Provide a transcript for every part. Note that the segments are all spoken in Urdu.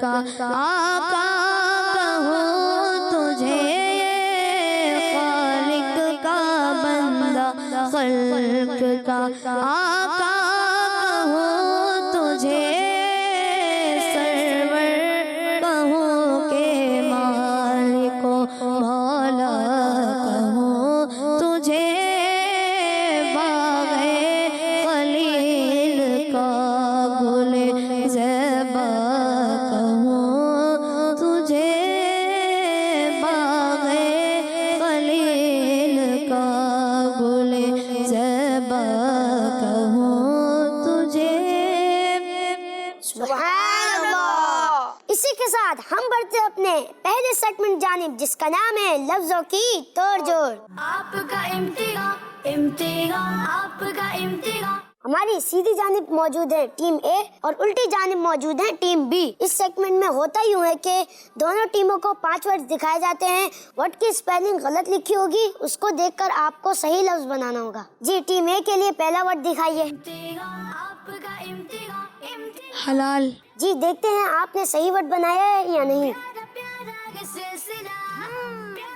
کا آقا کہوں تجھے، خالق کا بندہ خلق کا آقا کہوں تجھے، سرور کہوں کہ مالک و مولا کہوں تجھے، باغ خلیل کا گل زیبا کہوں تجھے، باغ خلیل کا گل زیبا کہوں تجھے۔ سبحان اللہ۔ اسی کے ساتھ ہم بڑھتے اپنے پہلے سیگمنٹ جانب، جس کا نام ہے لفظوں کی توڑ جوڑ۔ آپ کا امتحان امتحان آپ کا امتحان۔ ہماری سیدھی جانب موجود ہے ٹیم اے اور الٹی جانب موجود ہے ٹیم بی۔ اس سیگمنٹ میں ہوتا یوں ہے کہ دونوں ٹیموں کو 5 ورڈ دکھائے جاتے ہیں، ورڈ کی اسپیلنگ غلط لکھی ہوگی، اس کو دیکھ کر آپ کو صحیح لفظ بنانا ہوگا۔ جی ٹیم اے کے لیے پہلا ورڈ دکھائیے۔ امتحان آپ کا امتحان امتحان۔ حلال۔ جی دیکھتے ہیں آپ نے صحیح ورڈ بنایا ہے یا نہیں۔ پیارا پیارا یہ سلسلہ،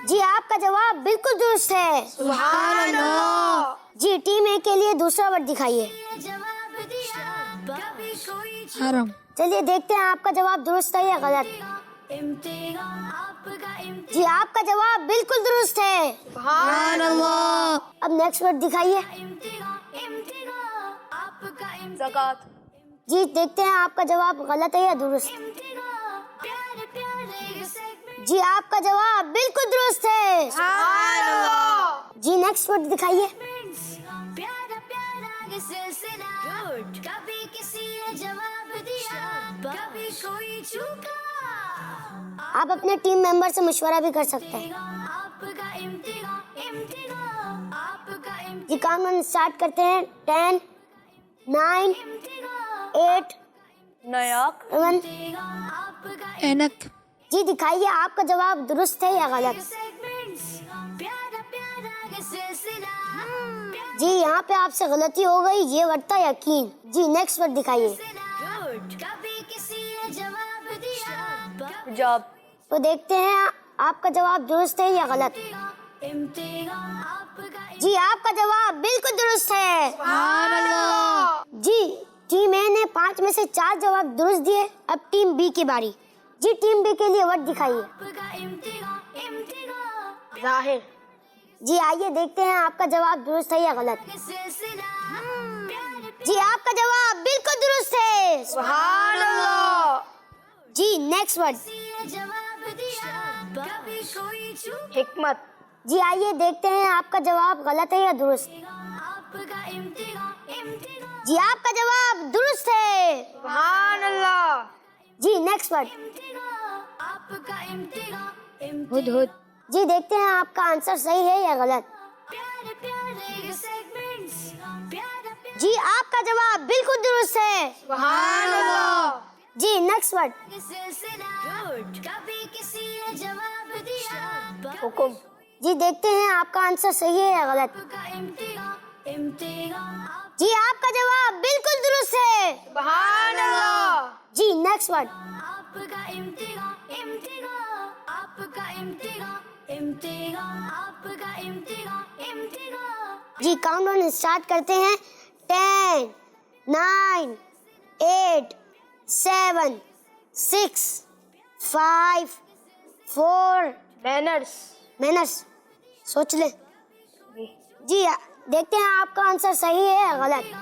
جی آپ کا جواب بالکل درست ہے۔ سبحان اللہ۔ جی ٹیم اے کے لیے دوسرا ورڈ دکھائیے۔ یہ جواب دیا کبھی کوئی حرام۔ چلیے دیکھتے ہیں آپ کا جواب درست ہے یا غلط۔ امتحان آپ کا امتحان۔ جی آپ کا جواب بالکل درست ہے۔ سبحان اللہ۔ اب نیکسٹ ورڈ دکھائیے۔ امتحان امتحان آپ کا امتحان۔ زکات۔ جی دیکھتے ہیں آپ کا جواب غلط ہے یا درست۔ امتحان پیارے پیارے یہ سیگمنٹ، جی آپ کا جواب بالکل درست ہے۔ سبحان اللہ۔ جی نیکسٹ ورڈ دکھائیے۔ پیارا پیارا یہ سلسلہ، کبھی کسی نے جواب دیا کبھی کوئی چوکا، آپ اپنے ٹیم ممبر سے مشورہ بھی کر سکتے ہیں۔ آپ کا امتحان امتحان آپ کا امتحان۔ جی کام اسٹارٹ کرتے ہیں۔ 10 9 8 نیاک۔ 7۔ آپ کا اینک۔ جی دکھائیے آپ کا جواب درست ہے یا غلط۔ سیگمنٹس، پیارا پیارا یہ سلسلہ، جی یہاں پہ آپ سے غلطی ہو گئی، یہ ورڈ تھا یقین۔ جی نیکسٹ ورڈ دکھائیے۔ کبھی کسی نے جواب دیا حجاب۔ تو دیکھتے ہیں آپ کا جواب درست ہے یا غلط۔ امتحان آپ کا جی آپ کا جواب بالکل درست ہے۔ سبحان اللہ۔ جی ٹیم اے نے 5 میں سے 4 جواب درست دیے۔ اب ٹیم بی کی باری۔ جی ٹیم بی کے لیے ورڈ دکھائیے۔ امتحان امتحان ظاہر۔ جی آئیے دیکھتے ہیں آپ کا جواب درست ہے یا غلط۔ یہ سلسلہ، پیارے جی آپ کا جواب بالکل درست ہے۔ سبحان اللہ۔ جی نیکسٹ ورڈ۔ کسی نے جواب دیا کبھی کوئی چوک، حکمت۔ جی آئیے دیکھتے ہیں آپ کا جواب غلط ہے یا درست۔ آپ کا امتحان امتحان جی آپ کا جواب درست ہے۔ سبحان اللہ۔ جی نیکسٹ ورڈ۔ امتحان آپ کا امتحان ہدہد۔ جی دیکھتے ہیں آپ کا آنسر صحیح ہے یا غلط۔ پیارے پیارے یہ سیگمنٹس، پیارا پیارا جی آپ کا جواب بالکل درست ہے۔ سبحان اللہ۔ جی نیکسٹ ورڈ۔ یہ سلسلہ، کبھی کسی نے جواب دیا حکم۔ جی دیکھتے ہیں آپ کا آنسر صحیح ہے یا غلط۔ آپ کا امتحان امتحان جی آپ کا جواب بالکل درست ہے۔ سبحان اللہ۔ جی نیکسٹ ورڈ۔ آپ کا امتحان امتحان آپ کا امتحان امتحان آپ کا امتحان امتحان۔ جی کاؤنٹ ڈاؤن اسٹارٹ کرتے ہیں۔ 10 9 8 7 6 5 4۔ مینرس۔ سوچ لیں۔ جی دیکھتے ہیں آپ کا آنسر صحیح ہے یا غلط۔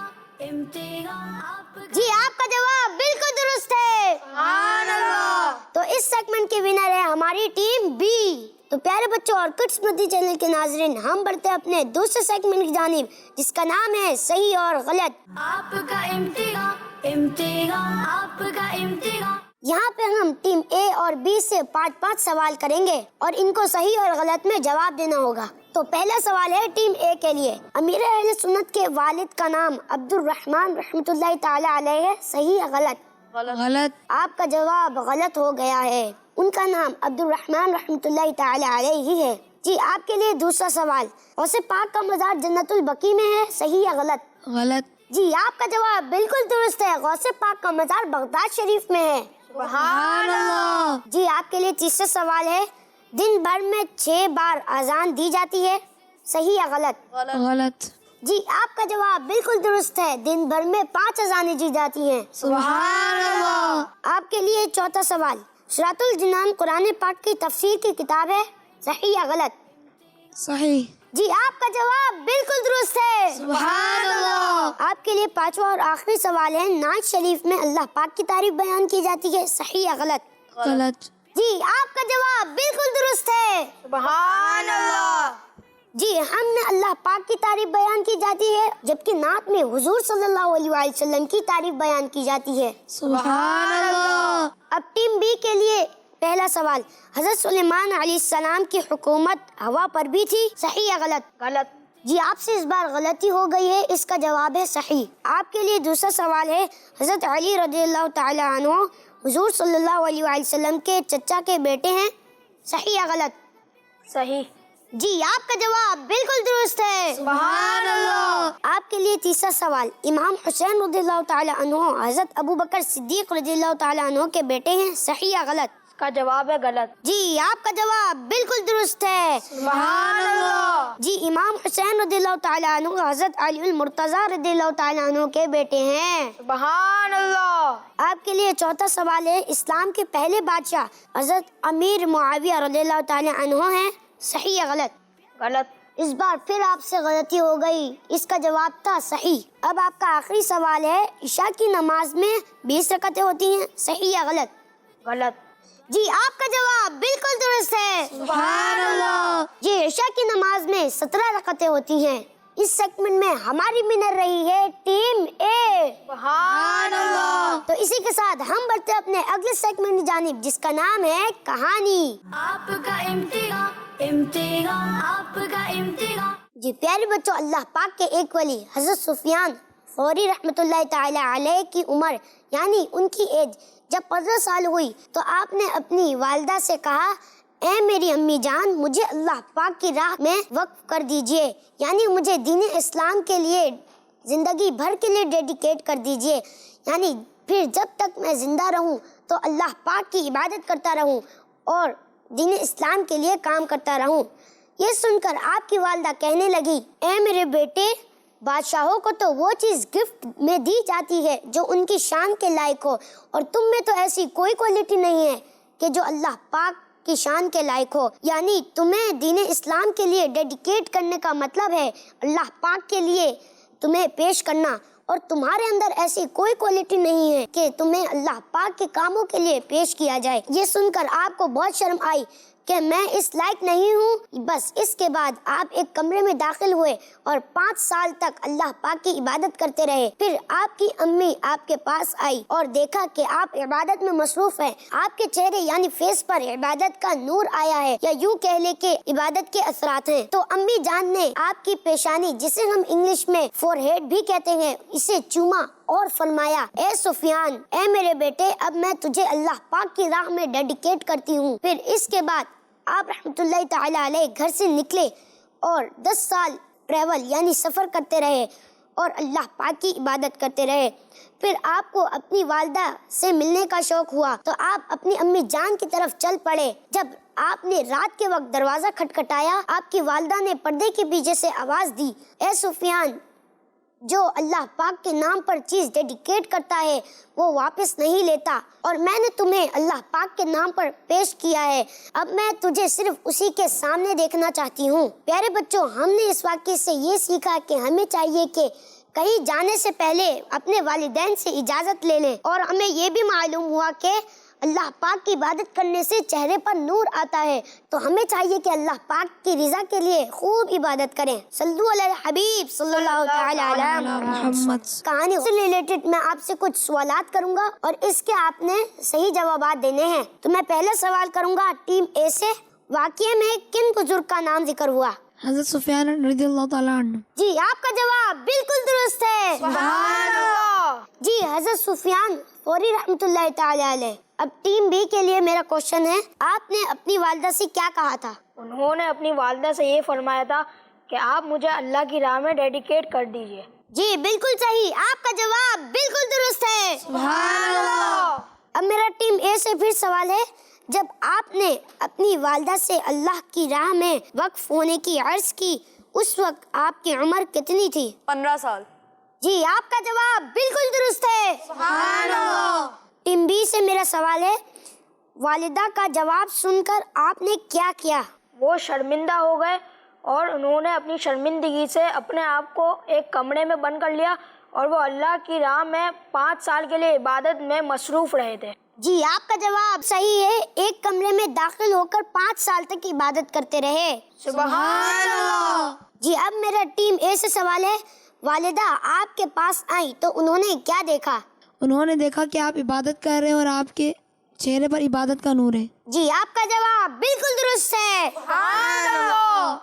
امتحان آپ جی آپ کا جواب بالکل درست ہے۔ سبحان اللہ۔ تو اس سیگمنٹ کی ونر ہے ہماری ٹیم بی۔ تو پیارے بچوں اور کڈس مدی چینل کے ناظرین، ہم بڑھتے اپنے دوسرے سیگمنٹ کی جانب، جس کا نام ہے صحیح اور غلط۔ آپ کا امتحان امتحان آپ کا امتحان۔ یہاں پہ ہم ٹیم اے اور بی سے 5 سوال کریں گے اور ان کو صحیح اور غلط میں جواب دینا ہوگا۔ تو پہلا سوال ہے ٹیم اے کے لیے۔ امیر اہل سنت کے والد کا نام عبد الرحمن رحمۃ اللہ تعالی علیہ ہے، صحیح یا غلط؟ غلط۔ آپ کا جواب غلط ہو گیا ہے، ان کا نام عبد الرحمن رحمۃ اللہ تعالی علیہ ہی ہے۔ جی آپ کے لیے دوسرا سوال، غوث پاک کا مزار جنت البقیع میں ہے، صحیح یا غلط؟ غلط۔ جی آپ کا جواب بالکل درست ہے، غوث پاک کا مزار بغداد شریف میں ہے۔ سبحان اللہ. جی آپ کے لیے تیسرا سوال ہے، دن بھر میں 6 بار اذان دی جاتی ہے، صحیح یا غلط؟ غلط. جی آپ کا جواب بالکل درست ہے، دن بھر میں 5 اذانیں دی جاتی ہیں. سبحان اللہ. آپ کے لیے چوتھا سوال، صراط الجنان قرآن پاک کی تفسیر کی کتاب ہے، صحیح یا غلط؟ صحیح. جی آپ کا جواب بالکل درست ہے. سبحان اللہ. آپ کے لیے پانچواں اور آخری سوال ہے، نعت شریف میں اللہ پاک کی تعریف بیان کی جاتی ہے، صحیح یا غلط؟ غلط. جی آپ کا جواب بالکل درست ہے. سبحان اللہ. جی ہم نے اللہ پاک کی تعریف بیان کی جاتی ہے، جبکہ نعت میں حضور صلی اللہ علیہ وآلہ وسلم کی تعریف بیان کی جاتی ہے. سبحان اللہ. اب ٹیم بی کے لیے پہلا سوال، حضرت سلیمان علیہ السلام کی حکومت ہوا پر بھی تھی، صحیح یا غلط؟ غلط. جی آپ سے اس بار غلطی ہو گئی ہے، اس کا جواب ہے صحیح. آپ کے لیے دوسرا سوال ہے، حضرت علی رضی اللہ تعالی عنہ حضور صلی اللہ علیہ وآلہ وسلم کے چچا کے بیٹے ہیں، صحیح یا غلط؟ صحیح. جی آپ کا جواب بالکل درست ہے. سبحان اللہ. آپ کے لیے تیسرا سوال، امام حسین رضی اللہ تعالی عنہ حضرت ابو بکر صدیق رضی اللہ تعالی عنہ کے بیٹے ہیں، صحیح یا غلط؟ اس کا جواب ہے غلط. جی آپ کا جواب بالکل درست ہے. سبحان اللہ. جی امام حسین رضی اللہ تعالی عنہ حضرت علی المرتضی رضی اللہ تعالی عنہ کے بیٹے ہیں. سبحان اللہ. آپ کے لیے چوتھا سوال ہے، اسلام کے پہلے بادشاہ حضرت امیر معاویہ رضی اللہ تعالی عنہ ہیں، صحیح یا غلط؟ غلط. اس بار پھر آپ سے غلطی ہو گئی، اس کا جواب تھا صحیح. اب آپ کا آخری سوال ہے، عشاء کی نماز میں 20 رکعتیں ہوتی ہیں، صحیح یا غلط؟ غلط. جی آپ کا جواب بالکل درست ہے. سبحان اللہ. جی عشاء کی نماز میں 17 رکعتیں ہوتی ہیں. اس سیگمنٹ میں ہماری ونر رہی ہے ٹیم اے. سبحان اللہ. تو اسی کے ساتھ ہم بڑھتے ہیں اپنے اگلے سیگمنٹ کی جانب، جس کا نام ہے کہانی. آپ کا امتحان، امتحان، آپ کا امتحان. جی پیارے بچوں، اللہ پاک کے ایک ولی حضرت سفیان ثوری رحمۃ اللہ تعالی علیہ کی عمر یعنی ان کی ایج جب 15 سال ہوئی تو آپ نے اپنی والدہ سے کہا، اے میری امی جان، مجھے اللہ پاک کی راہ میں وقف کر دیجئے، یعنی مجھے دین اسلام کے لیے زندگی بھر کے لیے ڈیڈیکیٹ کر دیجئے، یعنی پھر جب تک میں زندہ رہوں تو اللہ پاک کی عبادت کرتا رہوں اور دین اسلام کے لیے کام کرتا رہوں. یہ سن کر آپ کی والدہ کہنے لگی، اے میرے بیٹے، بادشاہوں کو تو وہ چیز گفٹ میں دی جاتی ہے جو ان کی شان کے لائق ہو، اور تم میں تو ایسی کوئی کوالٹی نہیں ہے کہ جو اللہ پاک کی شان کے لائق ہو. یعنی تمہیں دین اسلام کے لیے ڈیڈیکیٹ کرنے کا مطلب ہے اللہ پاک کے لیے تمہیں پیش کرنا، اور تمہارے اندر ایسی کوئی کوالٹی نہیں ہے کہ تمہیں اللہ پاک کے کاموں کے لیے پیش کیا جائے. یہ سن کر آپ کو بہت شرم آئی کہ میں اس لائق نہیں ہوں. بس اس کے بعد آپ ایک کمرے میں داخل ہوئے اور 5 سال تک اللہ پاک کی عبادت کرتے رہے. پھر آپ کی امی آپ کے پاس آئی اور دیکھا کہ آپ عبادت میں مصروف ہیں. آپ کے چہرے یعنی فیس پر عبادت کا نور آیا ہے، یا یوں کہہ لے کہ عبادت کے اثرات ہیں. تو امی جان نے آپ کی پیشانی، جسے ہم انگلش میں فور ہیڈ بھی کہتے ہیں، اسے چوما اور فرمایا، اے سفیان، اے میرے بیٹے، اب میں تجھے اللہ پاک کی راہ میں ڈیڈیکیٹ کرتی ہوں. پھر اس کے بعد آپ رحمۃ اللہ تعالی علیہ گھر سے نکلے اور 10 سال ٹریول یعنی سفر کرتے رہے اور اللہ پاک کی عبادت کرتے رہے. پھر آپ کو اپنی والدہ سے ملنے کا شوق ہوا تو آپ اپنی امی جان کی طرف چل پڑے. جب آپ نے رات کے وقت دروازہ کھٹکھٹایا، آپ کی والدہ نے پردے کے پیچھے سے آواز دی، اے سفیان، جو اللہ پاک کے نام پر چیز ڈیڈیکیٹ کرتا ہے وہ واپس نہیں لیتا، اور میں نے تمہیں اللہ پاک کے نام پر پیش کیا ہے. اب میں تجھے صرف اسی کے سامنے دیکھنا چاہتی ہوں. پیارے بچوں، ہم نے اس واقعے سے یہ سیکھا کہ ہمیں چاہیے کہ کہیں جانے سے پہلے اپنے والدین سے اجازت لے لیں، اور ہمیں یہ بھی معلوم ہوا کہ اللہ پاک کی عبادت کرنے سے چہرے پر نور آتا ہے. تو ہمیں چاہیے کہ اللہ پاک کی رضا کے لیے خوب عبادت کریں. صلو علی الحبیب صلی اللہ تعالی علیہ محمد. کہانی سے ریلیٹڈ میں آپ سے کچھ سوالات کروں گا اور اس کے آپ نے صحیح جوابات دینے ہیں. تو میں پہلا سوال کروں گا ٹیم اے سے، واقعے میں کن بزرگ کا نام ذکر ہوا؟ حضرت سفیان رضی اللہ تعالیٰ عنہ. جی آپ کا جواب بالکل درست ہے. سبحان اللہ. جی حضرت سفیان ثوری رحمۃ اللہ تعالی علیہ. اب ٹیم بی کے لیے میرا کوشچن ہے، آپ نے اپنی والدہ سے کیا کہا تھا؟ انہوں نے اپنی والدہ سے یہ فرمایا تھا کہ آپ مجھے اللہ کی راہ میں ڈیڈیکیٹ کر دیجئے. جی بالکل صحیح، آپ کا جواب بالکل درست ہے. سبحان اللہ. اب میرا ٹیم اے سے پھر سوال ہے، جب آپ نے اپنی والدہ سے اللہ کی راہ میں وقف ہونے کی عرض کی اس وقت آپ کی عمر کتنی تھی؟ 15 سال۔ جی آپ کا جواب بالکل درست ہے، سبحان اللہ۔ ٹیم بی سے میرا سوال ہے، والدہ کا جواب سن کر آپ نے کیا کیا؟ وہ شرمندہ ہو گئے اور انہوں نے اپنی شرمندگی سے اپنے آپ کو ایک کمرے میں بند کر لیا اور وہ اللہ کی راہ میں 5 سال کے لیے عبادت میں مصروف رہے تھے۔ جی آپ کا جواب صحیح ہے، ایک کمرے میں داخل ہو کر 5 سال تک عبادت کرتے رہے، سبحان اللہ۔ جی اب میرا ٹیم اے سے سوال ہے، والدہ آپ کے پاس آئیں تو انہوں نے کیا دیکھا؟ انہوں نے دیکھا کہ آپ عبادت کر رہے ہیں اور آپ کے چہرے پر عبادت کا نور ہے۔ جی آپ کا جواب بالکل درست ہے، سبحان اللہ۔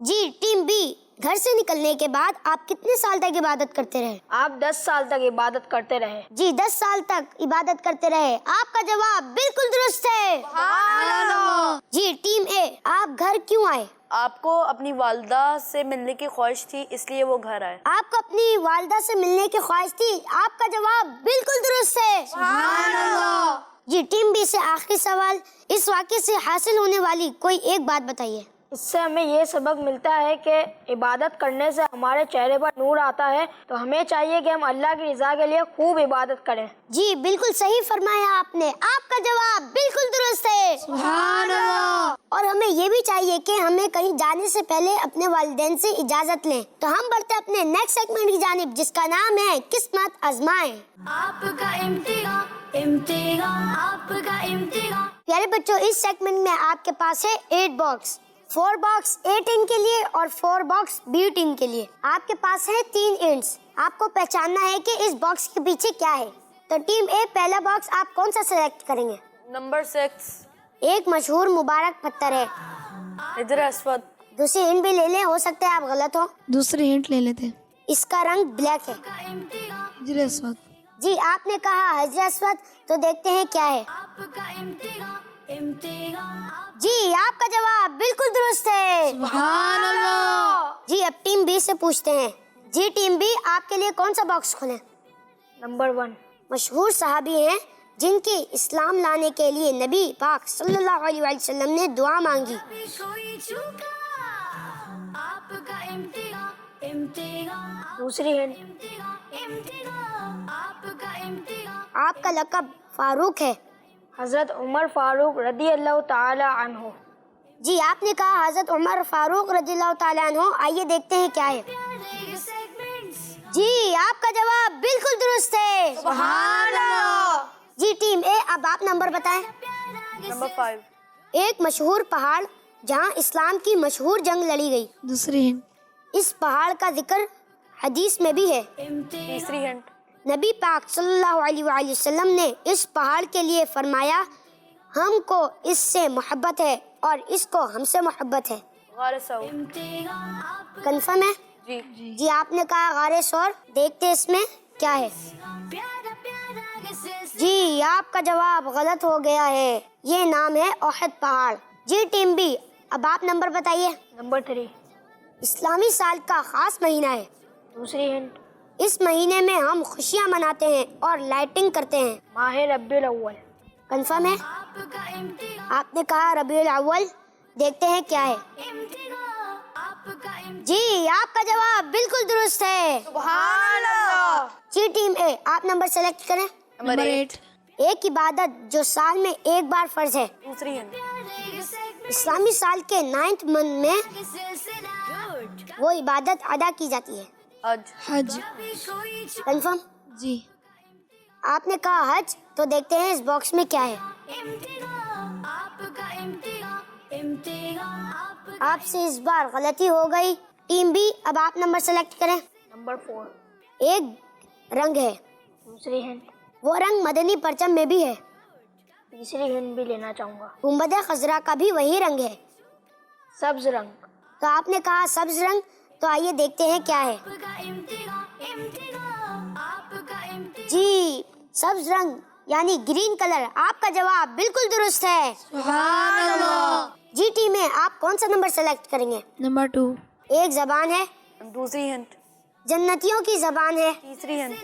جی ٹیم بی، گھر سے نکلنے کے بعد آپ کتنے سال تک عبادت کرتے رہے؟ آپ 10 سال تک عبادت کرتے رہے۔ جی 10 سال تک عبادت کرتے رہے، آپ کا جواب بالکل درست ہے، سبحان اللہ۔ جی ٹیم اے، آپ گھر کیوں آئے؟ آپ کو اپنی والدہ سے ملنے کی خواہش تھی، اس لیے وہ گھر آئے۔ آپ کو اپنی والدہ سے ملنے کی خواہش تھی، آپ کا جواب بالکل درست ہے، سبحان اللہ۔ جی ٹیم بی سے آخری سوال، اس واقعے سے حاصل ہونے والی کوئی ایک بات بتائیے۔ اس سے ہمیں یہ سبق ملتا ہے کہ عبادت کرنے سے ہمارے چہرے پر نور آتا ہے، تو ہمیں چاہیے کہ ہم اللہ کی رضا کے لیے خوب عبادت کریں۔ جی بالکل صحیح فرمایا آپ نے، آپ کا جواب بالکل درست ہے، سبحان اللہ۔ اور ہمیں یہ بھی چاہیے کہ ہمیں کہیں جانے سے پہلے اپنے والدین سے اجازت لیں۔ تو ہم بڑھتے اپنے نیکسٹ سیگمنٹ کی جانب، جس کا نام ہے قسمت آزمائیں۔ آپ کا امتحان، امتحان، آپ کا امتحان۔ پیارے بچوں، اس سیگمنٹ میں آپ کے پاس ہے 8 باکس، 4 باکس اے ٹیم کے لیے اور 4 باکس بی ٹیم کے لیے۔ آپ کے پاس ہے 3 اینڈز، آپ کو پہچاننا ہے کہ اس باکس کے پیچھے کیا ہے۔ تو ٹیم اے، پہلا باکس آپ کون سا سلیکٹ کریں گے؟ نمبر 6، ایک مشہور مبارک پتھر ہے۔ حجر اسود۔ دوسری ہنٹ بھی لے لیں، ہو سکتا ہے آپ غلط ہو۔ دوسری ہنٹ لے لیتے ہیں، اس کا رنگ بلیک ہے۔ حجر اسود۔ جی آپ نے کہا حجر اسود، تو دیکھتے ہیں کیا ہے۔ آپ کا امتحان، امتحان۔ جی آپ کا جواب بالکل درست ہے، سبحان اللہ۔ جی اب ٹیم بی سے پوچھتے ہیں۔ جی ٹیم بی، آپ کے لیے کون سا باکس کھولیں؟ نمبر 1۔ مشہور صحابی ہیں جن کی اسلام لانے کے لیے نبی پاک صلی اللہ علیہ وآلہ وسلم نے دعا مانگی۔ کبھی کوئی چوکا، آپ کا امتحان، امتحان۔ دوسری ہنٹ۔ امتحان، امتحان، آپ کا امتحان۔ آپ کا لقب فاروق ہے۔ حضرت عمر فاروق رضی اللہ تعالی عنہ۔ جی آپ نے کہا حضرت عمر فاروق رضی اللہ تعالیٰ عنہ، آئیے دیکھتے ہیں کیا ہے۔ پیارے segments۔ جی آپ کا جواب بالکل درست ہے، سبحان اللہ۔ جی ٹیم اے، اب آپ نمبر بتائیں۔ نمبر 5۔ ایک مشہور پہاڑ جہاں اسلام کی مشہور جنگ لڑی گئی، دوسری ہنٹ، اس پہاڑ کا ذکر حدیث میں بھی ہے۔ تیسری ہنٹ۔ نبی پاک صلی اللہ علیہ وآلہ وسلم نے اس پہاڑ کے لیے فرمایا، ہم کو اس سے محبت ہے اور اس کو ہم سے محبت ہے۔ غار ثور۔ امتحان، آپ کنفرم ہے؟ جی۔ جی آپ نے کہا غار ثور، دیکھتے اس میں کیا ہے۔ پیارا پیارا یہ سلسلہ۔ جی آپ کا جواب غلط ہو گیا ہے، یہ نام ہے احد پہاڑ۔ جی ٹیم بی، اب آپ نمبر بتائیے۔ نمبر 3۔ اسلامی سال کا خاص مہینہ ہے، دوسری ہنٹ۔ اس مہینے میں ہم خوشیاں مناتے ہیں اور لائٹنگ کرتے ہیں۔ ماہ ربیع الاول۔ کنفرم ہے؟ آپ کا امتحان، آپ نے کہا ربیع الاول، دیکھتے ہیں کیا ہے۔ امتحان، آپ کا امتحان۔ جی آپ کا جواب بالکل درست ہے، سبحان اللہ۔ جی ٹیم اے، آپ نمبر سلیکٹ کریں۔ نمبر 8۔ ایک عبادت جو سال میں ایک بار فرض ہے، دوسری ہنٹ۔ پیارے یہ segments۔ اسلامی سال کے 9th منتھ میں یہ سلسلہ۔ وہ عبادت ادا کی جاتی ہے۔ حج۔ کبھی کوئی کنفرم؟ جی آپ نے کہا حج، تو دیکھتے ہیں اس باکس میں کیا ہے۔ امتحان، آپ کا امتحان، امتحان، آپ آپ سے اس بار غلطی ہو گئی۔ ٹیم بی، اب آپ نمبر سلیکٹ کریں۔ نمبر 4۔ ایک رنگ ہے، دوسری ہنٹ۔ وہ رنگ مدنی پرچم میں بھی ہے۔ تیسری ہنٹ بھی لینا چاہوں گا۔ گنبد خضرا کا بھی وہی رنگ ہے۔ سبز رنگ۔ تو آپ نے کہا سبز رنگ، تو آئیے دیکھتے ہیں کیا ہے۔ کا امتحان، امتحان، آپ کا امتحان۔ جی سبز رنگ یعنی گرین کلر، آپ کا جواب بالکل درست ہے، سبحان اللہ۔ جی ٹیم میں آپ کون سا نمبر سلیکٹ کریں گے؟ نمبر 2۔ ایک زبان ہے، دوسری ہنٹ۔ جنتیوں کی زبان ہے۔ تیسری ہنٹ۔